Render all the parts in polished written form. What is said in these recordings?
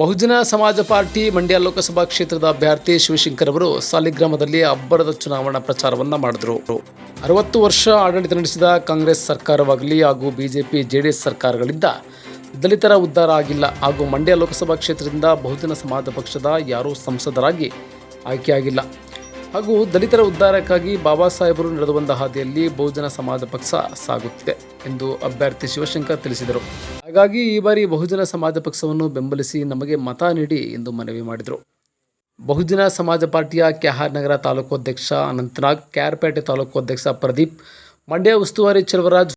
ಬಹುಜನ ಸಮಾಜ ಪಾರ್ಟಿ ಮಂಡ್ಯ ಲೋಕಸಭಾ ಕ್ಷೇತ್ರದ ಅಭ್ಯರ್ಥಿ ಶಿವಶಂಕರ್ ಅವರು ಸಾಲಿಗ್ರಾಮದಲ್ಲಿ ಅಬ್ಬರದ ಚುನಾವಣಾ ಪ್ರಚಾರವನ್ನು ಮಾಡಿದರು. 60 ವರ್ಷ ಆಡಳಿತ ನಡೆಸಿದ ಕಾಂಗ್ರೆಸ್ ಸರ್ಕಾರವಾಗಲಿ ಹಾಗೂ ಬಿಜೆಪಿ ಜೆಡಿಎಸ್ ಸರ್ಕಾರಗಳಿಂದ ದಲಿತರ ಉದ್ಧಾರ ಆಗಿಲ್ಲ ಹಾಗೂ ಮಂಡ್ಯ ಲೋಕಸಭಾ ಕ್ಷೇತ್ರದಿಂದ ಬಹುಜನ ಸಮಾಜ ಪಕ್ಷದ ಯಾರೂ ಸಂಸದರಾಗಿ ಆಯ್ಕೆಯಾಗಿಲ್ಲ ಹಾಗೂ ದಲಿತರ ಉದ್ಧಾರಕ್ಕಾಗಿ ಬಾಬಾ ಸಾಹೇಬರು ನಡೆದು ಬಂದ ಹಾದಿಯಲ್ಲಿ ಬಹುಜನ ಸಮಾಜ ಪಕ್ಷ ಸಾಗುತ್ತಿದೆ ಎಂದು ಅಭ್ಯರ್ಥಿ ಶಿವಶಂಕರ್ ತಿಳಿಸಿದರು. ಹಾಗಾಗಿ ಈ ಬಾರಿ ಬಹುಜನ ಸಮಾಜ ಪಕ್ಷವನ್ನು ಬೆಂಬಲಿಸಿ ನಮಗೆ ಮತ ನೀಡಿ ಎಂದು ಮನವಿ ಮಾಡಿದರು. ಬಹುಜನ ಸಮಾಜ ಪಾರ್ಟಿಯ ಕೆಆರ್ ನಗರ ತಾಲೂಕು ಅಧ್ಯಕ್ಷ ಅನಂತನಾಗ್, ಕೆಆರ್ಪೇಟೆ ತಾಲೂಕು ಅಧ್ಯಕ್ಷ ಪ್ರದೀಪ್, ಮಂಡ್ಯ ಉಸ್ತುವಾರಿ ಚೆಲುವರಾಜ್,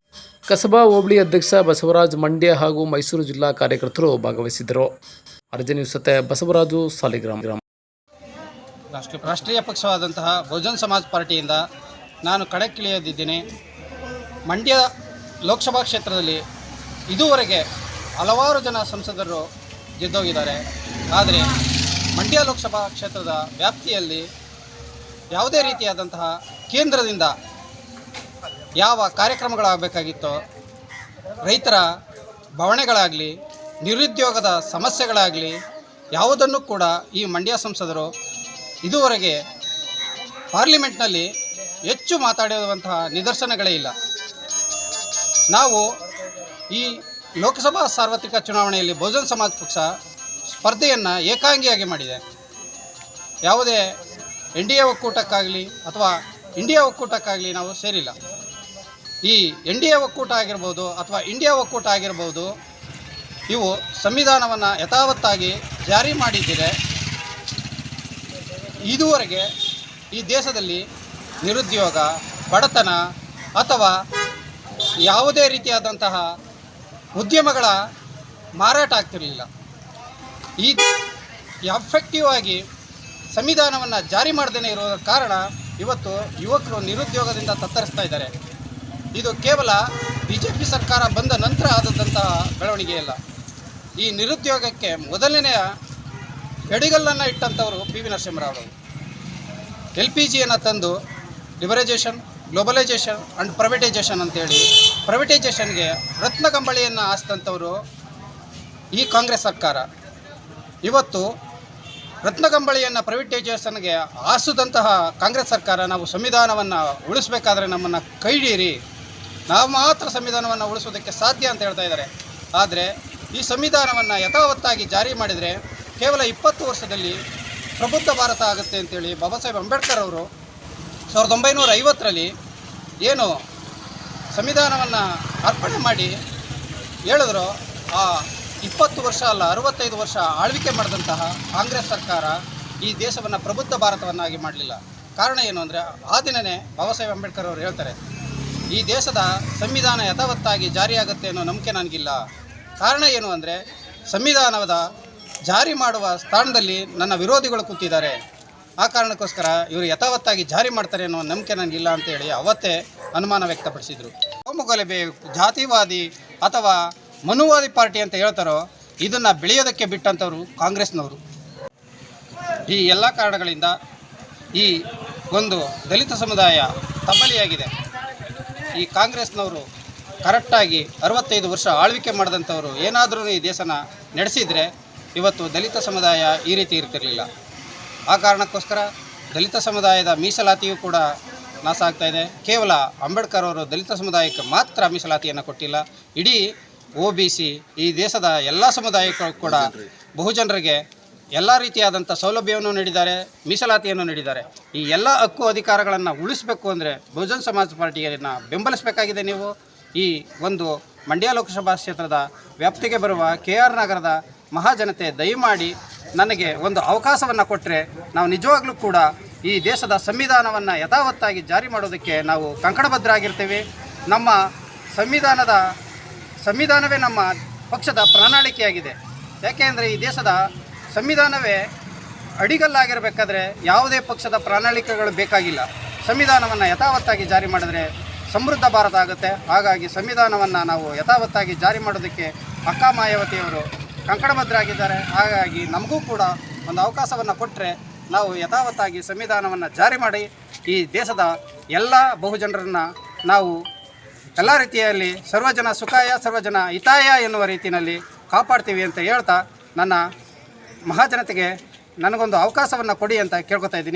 ಕಸಬಾ ಹೋಬಳಿ ಅಧ್ಯಕ್ಷ ಬಸವರಾಜ್, ಮಂಡ್ಯ ಹಾಗೂ ಮೈಸೂರು ಜಿಲ್ಲಾ ಕಾರ್ಯಕರ್ತರು ಭಾಗವಹಿಸಿದ್ದರು. ಅರ್ಜಿ ನ್ಯೂಸ್ ಜೊತೆ ಬಸವರಾಜು, ಸಾಲಿಗ್ರಾಮ. ರಾಷ್ಟ್ರೀಯ ಪಕ್ಷವಾದಂತಹ ಬಹುಜನ ಸಮಾಜ ಪಾರ್ಟಿಯಿಂದ ನಾನು ಕಣಕ್ಕಿಳಿಯದಿದ್ದೇನೆ. ಮಂಡ್ಯ ಲೋಕಸಭಾ ಕ್ಷೇತ್ರದಲ್ಲಿ ಇದುವರೆಗೆ ಹಲವಾರು ಜನ ಸಂಸದರು ಗೆದ್ದೋಗಿದ್ದಾರೆ. ಆದರೆ ಮಂಡ್ಯ ಲೋಕಸಭಾ ಕ್ಷೇತ್ರದ ವ್ಯಾಪ್ತಿಯಲ್ಲಿ ಯಾವುದೇ ರೀತಿಯಾದಂತಹ ಕೇಂದ್ರದಿಂದ ಯಾವ ಕಾರ್ಯಕ್ರಮಗಳಾಗಬೇಕಾಗಿತ್ತೋ, ರೈತರ ಬವಣೆಗಳಾಗಲಿ, ನಿರುದ್ಯೋಗದ ಸಮಸ್ಯೆಗಳಾಗಲಿ ಯಾವುದನ್ನು ಕೂಡ ಈ ಮಂಡ್ಯ ಸಂಸದರು ಇದುವರೆಗೆ ಪಾರ್ಲಿಮೆಂಟ್ನಲ್ಲಿ ಹೆಚ್ಚು ಮಾತಾಡಿರುವಂತಹ ನಿದರ್ಶನಗಳೇ ಇಲ್ಲ. ನಾವು ಈ ಲೋಕಸಭಾ ಸಾರ್ವತ್ರಿಕ ಚುನಾವಣೆಯಲ್ಲಿ ಬಹುಜನ ಸಮಾಜ ಪಕ್ಷ ಸ್ಪರ್ಧೆಯನ್ನು ಏಕಾಂಗಿಯಾಗಿ ಮಾಡಿದೆ. ಯಾವುದೇ ಎನ್ ಡಿ ಎ ಒಕ್ಕೂಟಕ್ಕಾಗಲಿ ಅಥವಾ ಇಂಡಿಯಾ ಒಕ್ಕೂಟಕ್ಕಾಗಲಿ ನಾವು ಸೇರಿಲ್ಲ. ಈ ಎನ್ ಡಿ ಎ ಒಕ್ಕೂಟ ಆಗಿರ್ಬೋದು ಅಥವಾ ಇಂಡಿಯಾ ಒಕ್ಕೂಟ ಆಗಿರ್ಬೋದು, ಇವು ಸಂವಿಧಾನವನ್ನು ಯಥಾವತ್ತಾಗಿ ಜಾರಿ ಮಾಡಿದ್ದರೆ ಇದುವರೆಗೆ ಈ ದೇಶದಲ್ಲಿ ನಿರುದ್ಯೋಗ, ಬಡತನ ಅಥವಾ ಯಾವುದೇ ರೀತಿಯಾದಂತಹ ಉದ್ಯಮಗಳ ಮಾರಾಟ ಆಗ್ತಿರಲಿಲ್ಲ. ಈ ಎಫೆಕ್ಟಿವ್ ಆಗಿ ಸಂವಿಧಾನವನ್ನು ಜಾರಿ ಮಾಡದೇ ಇರೋ ಕಾರಣ ಇವತ್ತು ಯುವಕರು ನಿರುದ್ಯೋಗದಿಂದ ತತ್ತರಿಸ್ತಾ ಇದ್ದಾರೆ. ಇದು ಕೇವಲ BJP ಸರ್ಕಾರ ಬಂದ ನಂತರ ಆದಂತಹ ಬೆಳವಣಿಗೆ ಇಲ್ಲ. ಈ ನಿರುದ್ಯೋಗಕ್ಕೆ ಮೊದಲನೆಯ ಎಡಿಗಲ್ಲನ್ನು ಇಟ್ಟಂಥವರು PV ನರಸಿಂಹರಾವ್. LPGಯನ್ನು ತಂದು ಲಿಬರೈಜೇಷನ್, ಗ್ಲೋಬಲೈಜೇಷನ್ ಆ್ಯಂಡ್ ಪ್ರೈವೇಟೈಜೇಷನ್ ಅಂತೇಳಿ ಪ್ರೈವೇಟೈಜೇಷನ್ಗೆ ರತ್ನಗಂಬಳಿಯನ್ನು ಹಾಸಿದಂಥವರು ಈ ಕಾಂಗ್ರೆಸ್ ಸರ್ಕಾರ. ಇವತ್ತು ರತ್ನಗಂಬಳಿಯನ್ನು ಪ್ರೈವೇಟೈಜೇಷನ್ಗೆ ಹಾಸಿದಂತಹ ಕಾಂಗ್ರೆಸ್ ಸರ್ಕಾರ ನಾವು ಸಂವಿಧಾನವನ್ನು ಉಳಿಸಬೇಕಾದ್ರೆ ನಮ್ಮನ್ನು ಕೈ ಹಿಡೀರಿ, ನಾವು ಮಾತ್ರ ಸಂವಿಧಾನವನ್ನು ಉಳಿಸೋದಕ್ಕೆ ಸಾಧ್ಯ ಅಂತ ಹೇಳ್ತಾ ಇದ್ದಾರೆ. ಆದರೆ ಈ ಸಂವಿಧಾನವನ್ನು ಯಥಾವತ್ತಾಗಿ ಜಾರಿ ಮಾಡಿದರೆ ಕೇವಲ 20 ವರ್ಷದಲ್ಲಿ ಪ್ರಬುದ್ಧ ಭಾರತ ಆಗುತ್ತೆ ಅಂತೇಳಿ ಬಾಬಾ ಸಾಹೇಬ್ ಅಂಬೇಡ್ಕರ್ ಅವರು 1950ರಲ್ಲಿ ಏನು ಸಂವಿಧಾನವನ್ನು ಅರ್ಪಣೆ ಮಾಡಿ ಹೇಳಿದ್ರು, ಆ 20 ವರ್ಷ ಅಲ್ಲ 65 ವರ್ಷ ಆಳ್ವಿಕೆ ಮಾಡಿದಂತಹ ಕಾಂಗ್ರೆಸ್ ಸರ್ಕಾರ ಈ ದೇಶವನ್ನು ಪ್ರಬುದ್ಧ ಭಾರತವನ್ನಾಗಿ ಮಾಡಲಿಲ್ಲ. ಕಾರಣ ಏನು ಅಂದರೆ, ಆ ದಿನವೇ ಬಾಬಾ ಸಾಹೇಬ್ ಅಂಬೇಡ್ಕರ್ ಅವರು ಹೇಳ್ತಾರೆ, ಈ ದೇಶದ ಸಂವಿಧಾನ ಯಥಾವತ್ತಾಗಿ ಜಾರಿಯಾಗುತ್ತೆ ಅನ್ನೋ ನಂಬಿಕೆ ನನಗಿಲ್ಲ. ಕಾರಣ ಏನು ಅಂದರೆ, ಸಂವಿಧಾನದ ಜಾರಿ ಮಾಡುವ ಸ್ಥಾನದಲ್ಲಿ ನನ್ನ ವಿರೋಧಿಗಳು ಕೂತಿದ್ದಾರೆ. ಆ ಕಾರಣಕ್ಕೋಸ್ಕರ ಇವರು ಯಥಾವತ್ತಾಗಿ ಜಾರಿ ಮಾಡ್ತಾರೆ ಅನ್ನೋ ನಂಬಿಕೆ ನನಗಿಲ್ಲ ಅಂತೇಳಿ ಅವತ್ತೇ ಅನುಮಾನ ವ್ಯಕ್ತಪಡಿಸಿದರು. ಕೋಮುಗಲಭೆ, ಜಾತಿವಾದಿ ಅಥವಾ ಮನುವಾದಿ ಪಾರ್ಟಿ ಅಂತ ಹೇಳ್ತಾರೋ, ಇದನ್ನು ಬೆಳೆಯೋದಕ್ಕೆ ಬಿಟ್ಟಂಥವರು ಕಾಂಗ್ರೆಸ್ನವರು. ಈ ಎಲ್ಲ ಕಾರಣಗಳಿಂದ ಈ ಒಂದು ದಲಿತ ಸಮುದಾಯ ತಬ್ಬಲಿಯಾಗಿದೆ. ಈ ಕಾಂಗ್ರೆಸ್ನವರು ಕರೆಕ್ಟಾಗಿ 65 ವರ್ಷ ಆಳ್ವಿಕೆ ಮಾಡಿದಂಥವರು ಏನಾದರೂ ಈ ದೇಶನ ನಡೆಸಿದರೆ ಇವತ್ತು ದಲಿತ ಸಮುದಾಯ ಈ ರೀತಿ ಇರ್ತಿರಲಿಲ್ಲ. ಆ ಕಾರಣಕ್ಕೋಸ್ಕರ ದಲಿತ ಸಮುದಾಯದ ಮೀಸಲಾತಿಯೂ ಕೂಡ ನಾಶ ಆಗ್ತಾಯಿದೆ. ಕೇವಲ ಅಂಬೇಡ್ಕರ್ ಅವರು ದಲಿತ ಸಮುದಾಯಕ್ಕೆ ಮಾತ್ರ ಮೀಸಲಾತಿಯನ್ನು ಕೊಟ್ಟಿಲ್ಲ, ಇಡೀ OBC ಈ ದೇಶದ ಎಲ್ಲ ಸಮುದಾಯಕ್ಕೂ ಕೂಡ ಬಹುಜನರಿಗೆ ಎಲ್ಲ ರೀತಿಯಾದಂಥ ಸೌಲಭ್ಯವನ್ನು ನೀಡಿದ್ದಾರೆ, ಮೀಸಲಾತಿಯನ್ನು ನೀಡಿದ್ದಾರೆ. ಈ ಎಲ್ಲ ಹಕ್ಕು ಅಧಿಕಾರಗಳನ್ನು ಉಳಿಸಬೇಕು ಅಂದರೆ ಬಹುಜನ ಸಮಾಜ ಪಾರ್ಟಿಯನ್ನು ಬೆಂಬಲಿಸಬೇಕಾಗಿದೆ. ನೀವು ಈ ಒಂದು ಮಂಡ್ಯ ಲೋಕಸಭಾ ಕ್ಷೇತ್ರದ ವ್ಯಾಪ್ತಿಗೆ ಬರುವ KR ನಗರದ ಮಹಾಜನತೆ ದಯಮಾಡಿ ನನಗೆ ಒಂದು ಅವಕಾಶವನ್ನು ಕೊಟ್ಟರೆ ನಾವು ನಿಜವಾಗ್ಲೂ ಕೂಡ ಈ ದೇಶದ ಸಂವಿಧಾನವನ್ನು ಯಥಾವತ್ತಾಗಿ ಜಾರಿ ಮಾಡೋದಕ್ಕೆ ನಾವು ಕಂಕಣಬದ್ಧರಾಗಿರ್ತೇವೆ. ನಮ್ಮ ಸಂವಿಧಾನವೇ ನಮ್ಮ ಪಕ್ಷದ ಪ್ರಣಾಳಿಕೆಯಾಗಿದೆ. ಯಾಕೆಂದರೆ ಈ ದೇಶದ ಸಂವಿಧಾನವೇ ಅಡಿಗಲ್ಲಾಗಿರಬೇಕಾದ್ರೆ ಯಾವುದೇ ಪಕ್ಷದ ಪ್ರಣಾಳಿಕೆಗಳು ಬೇಕಾಗಿಲ್ಲ. ಸಂವಿಧಾನವನ್ನು ಯಥಾವತ್ತಾಗಿ ಜಾರಿ ಮಾಡಿದ್ರೆ ಸಮೃದ್ಧ ಭಾರತ ಆಗುತ್ತೆ. ಹಾಗಾಗಿ ಸಂವಿಧಾನವನ್ನು ನಾವು ಯಥಾವತ್ತಾಗಿ ಜಾರಿ ಮಾಡೋದಕ್ಕೆ ಅಕ್ಕ ಮಾಯಾವತಿಯವರು ಕಂಕಣಬದ್ಧರಾಗಿದ್ದಾರೆ. ಹಾಗಾಗಿ ನಮಗೂ ಕೂಡ ಒಂದು ಅವಕಾಶವನ್ನು ಕೊಟ್ಟರೆ ನಾವು ಯಥಾವತ್ತಾಗಿ ಸಂವಿಧಾನವನ್ನು ಜಾರಿ ಮಾಡಿ ಈ ದೇಶದ ಎಲ್ಲ ಬಹುಜನರನ್ನು ನಾವು ಎಲ್ಲ ರೀತಿಯಲ್ಲಿ ಸರ್ವಜನ ಸುಖಾಯ ಸರ್ವಜನ ಹಿತಾಯ ಎನ್ನುವ ರೀತಿಯಲ್ಲಿ ಕಾಪಾಡ್ತೀವಿ ಅಂತ ಹೇಳ್ತಾ ನನ್ನ ಮಹಾಜನತೆಗೆ ನನಗೊಂದು ಅವಕಾಶವನ್ನು ಕೊಡಿ ಅಂತ ಕೇಳ್ಕೊತಾ ಇದ್ದೀನಿ.